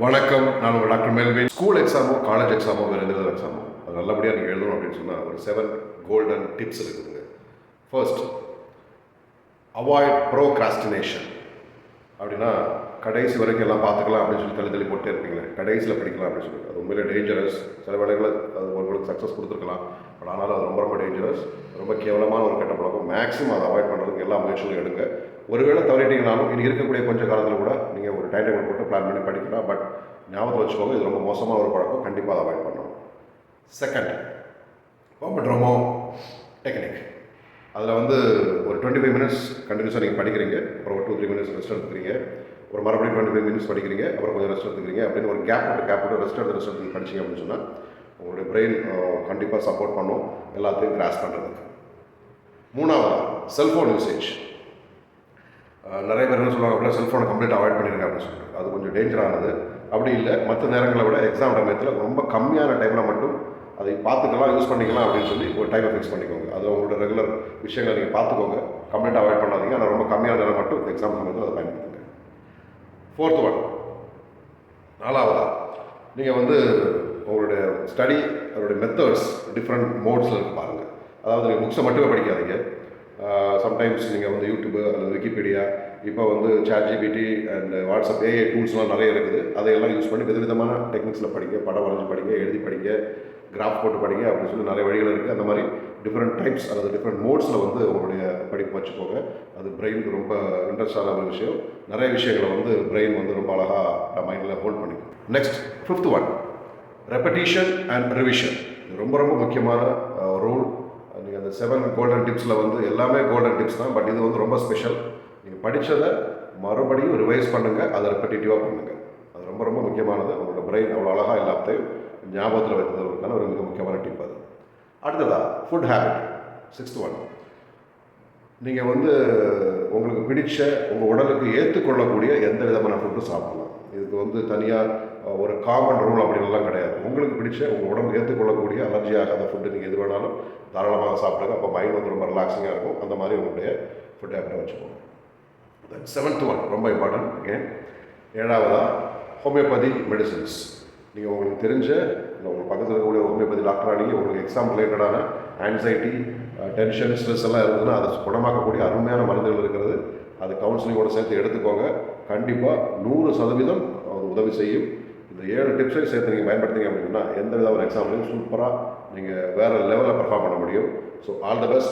வணக்கம். நான் உங்கள் டாக்டர் மெல்வின். ஸ்கூல் எக்ஸாமோ காலேஜ் எக்ஸாமோ வேறு எந்த எக்ஸாமோ அது நல்லபடியாக நீங்கள் எழுதணும் அப்படின்னு சொன்னால் ஒரு 7 கோல்டன் டிப்ஸ் இருக்குதுங்க. First, avoid procrastination. அப்படின்னா கடைசி வரைக்கும் எல்லாம் பார்த்துக்கலாம் அப்படின்னு சொல்லி தள்ளி போட்டே இருப்பீங்களே, கடைசியில் படிக்கலாம் அப்படின்னு சொல்லி அது உண்மையிலே டேஞ்சரஸ். சில வேலைகளில் அது உங்களுக்கு சக்ஸஸ் கொடுத்துருக்கலாம், பட் ஆனாலும் அது ரொம்ப ரொம்ப டேஞ்சரஸ், ரொம்ப கேவலமான ஒரு கெட்ட பழக்கம். மேக்ஸிமம் அதை அவாய்ட் பண்ணுறதுக்கு எல்லா முயற்சிகளும் எடுங்க. ஒருவேளை தவறிட்டீங்கனாலும் இனி இருக்கக்கூடிய கொஞ்சம் காலத்தில் கூட நீங்கள் ஒரு டைம் டேபிள் போட்டு பிளான் பண்ணி படிக்கலாம். பட் ஞாபகத்தில் வச்சுக்கோங்க, இது ரொம்ப மோசமான ஒரு பழக்கம், கண்டிப்பாக அதை அவாய்ட் பண்ணணும். Second, pomodoro technique. அதில் வந்து ஒரு 25 மினிட்ஸ் கண்டினியூஸாக நீங்கள் படிக்கிறீங்க, அப்புறம் ஒரு 2-3 மினிட்ஸ் ரெஸ்ட் எடுத்துக்கிறீங்க, ஒரு மறுபடியும் 25 மினிட்ஸ் படிக்கிறீங்க, அப்புறம் கொஞ்சம் ரெஸ்ட் எடுத்துக்கிறீங்க அப்படின்னு ஒரு கேப் விட்டு ரெஸ்ட் எடுத்து படிச்சிங்க அப்படின்னு சொன்னால் உங்களுடைய பிரெயின் கண்டிப்பாக சப்போர்ட் பண்ணும் எல்லாத்தையும் கிராஸ் பண்ணுறதுக்கு. மூணாவது, செல்ஃபோன் யூசேஜ். நிறைய பேர் என்ன சொல்லுவாங்க அப்படின்னா செல்ஃபோனை கம்ப்ளீட் அவாய்ட் பண்ணியிருக்காங்க அப்படின்னு சொல்லிட்டு, அது கொஞ்சம் டேஞ்சரானது. அப்படி இல்லை, மற்ற நேரங்களை விட எக்ஸாம் சமயத்தில் ரொம்ப கம்மியான டைமில் மட்டும் அதை பார்த்துக்கலாம், யூஸ் பண்ணிக்கலாம் அப்படின்னு சொல்லி ஒரு டைமை ஃபிக்ஸ் பண்ணிக்கோங்க. அது உங்களோட ரெகுலர் விஷயங்களை நீங்கள் பார்த்துக்கோங்க, கம்ப்ளீட் அவாய்ட் பண்ணாதீங்க. ஆனால் ரொம்ப கம்மியான நேரம் மட்டும் எக்ஸாம் சமயத்தில் அதை பயன்படுத்துங்க. ஃபோர்த் ஒன், நாலாவதா, நீங்கள் வந்து உங்களுடைய ஸ்டடி அதோடைய மெத்தட்ஸ் டிஃப்ரெண்ட் மோட்ஸில் இருக்கு பாருங்கள். அதாவது நீங்கள் புக்ஸை மட்டுமே படிக்காதீங்க. சம்டைம்ஸ் நீங்கள் வந்து யூடியூப்பு அல்லது விக்கிபீடியா, இப்போ வந்து ChatGPT அண்ட் வாட்ஸ்அப் ஏஐ டூல்ஸ்லாம் நிறைய இருக்குது. அதையெல்லாம் யூஸ் பண்ணி விதவிதமான டெக்னிக்ஸில் படிங்க, படம் வரைஞ்சி படிங்க, எழுதி படிங்க, கிராஃப் போட்டு படிங்க அப்படின்னு சொல்லி நிறைய வழிகள் இருக்குது. அந்த மாதிரி டிஃப்ரெண்ட் டைப்ஸ் அல்லது டிஃப்ரெண்ட் மோட்ஸில் வந்து உங்களுடைய படிப்பு வச்சுக்கோங்க. அது பிரெயினுக்கு ரொம்ப இன்ட்ரெஸ்டான ஒரு விஷயம். நிறைய விஷயங்களை வந்து பிரெயின் வந்து ரொம்ப அழகாக மைண்டில் ஹோல்ட் பண்ணிக்கும். Next, fifth one, repetition and revision. இது ரொம்ப ரொம்ப முக்கியமான ரூல். நீங்கள் அந்த 7 கோல்டன் டிப்ஸில் வந்து எல்லாமே கோல்டன் டிப்ஸ் தான், பட் இது வந்து ரொம்ப ஸ்பெஷல். நீங்கள் படித்ததை மறுபடியும் ரிவைஸ் பண்ணுங்கள், அதை ரெப்படிட்டிவாக பண்ணுங்கள். அது ரொம்ப ரொம்ப முக்கியமானது. உங்களோட பிரெயின் அவ்வளோ அழகாக எல்லாத்தையும் ஞாபகத்தில் வைத்ததற்கான ஒரு மிக முக்கியமான டிப் அது. அடுத்ததா, ஃபுட் ஹேபிட். 6th ஒன், நீங்கள் வந்து உங்களுக்கு பிடிச்ச உங்கள் உடலுக்கு ஏற்றுக்கொள்ளக்கூடிய எந்த விதமான ஃபுட்டும் சாப்பிடலாம். இதுக்கு வந்து தனியாக ஒரு காமன் ரூல் அப்படின்லாம் கிடையாது. உங்களுக்கு பிடிச்ச உங்கள் உடம்பு ஏற்றுக்கொள்ளக்கூடிய அலர்ஜி ஆகாத ஃபுட்டு நீங்கள் எது வேணாலும் தாராளமாக சாப்பிடுங்க. அப்போ மைண்ட் வந்து ரொம்ப ரிலாக்ஸிங்காக இருக்கும். அந்த மாதிரி உங்களுடைய ஃபுட் ஹேபிட்டை வச்சுக்கோங்க. 7th ஒன் ரொம்ப இம்பார்ட்டன்ட். அகேன், ஏழாவதாக, ஹோமியோபதி மெடிசன்ஸ். நீங்கள் உங்களுக்கு தெரிஞ்ச இல்லை உங்களுக்கு பக்கத்தில் இருக்கக்கூடிய ஹோமியோபதி டாக்டராக நீங்கள் உங்களுக்கு எக்ஸாம் ரிலேட்டடான ஆன்சைட்டி, டென்ஷன், ஸ்ட்ரெஸ் எல்லாம் இருந்ததுன்னா அதை குணமாக்கக்கூடிய அருமையான மருந்துகள் இருக்கிறது. அது கவுன்சிலிங்கோடு சேர்த்து எடுத்துக்கோங்க. கண்டிப்பாக 100% அது உதவி செய்யும். இந்த 7 டிப்ஸையும் சேர்த்து நீங்கள் பயன்படுத்திங்க அப்படின்னா எந்த வித ஒரு எக்ஸாம்லையும் சூப்பராக நீங்கள் வேறு லெவலில் பர்ஃபார்ம் பண்ண முடியும். So all the best.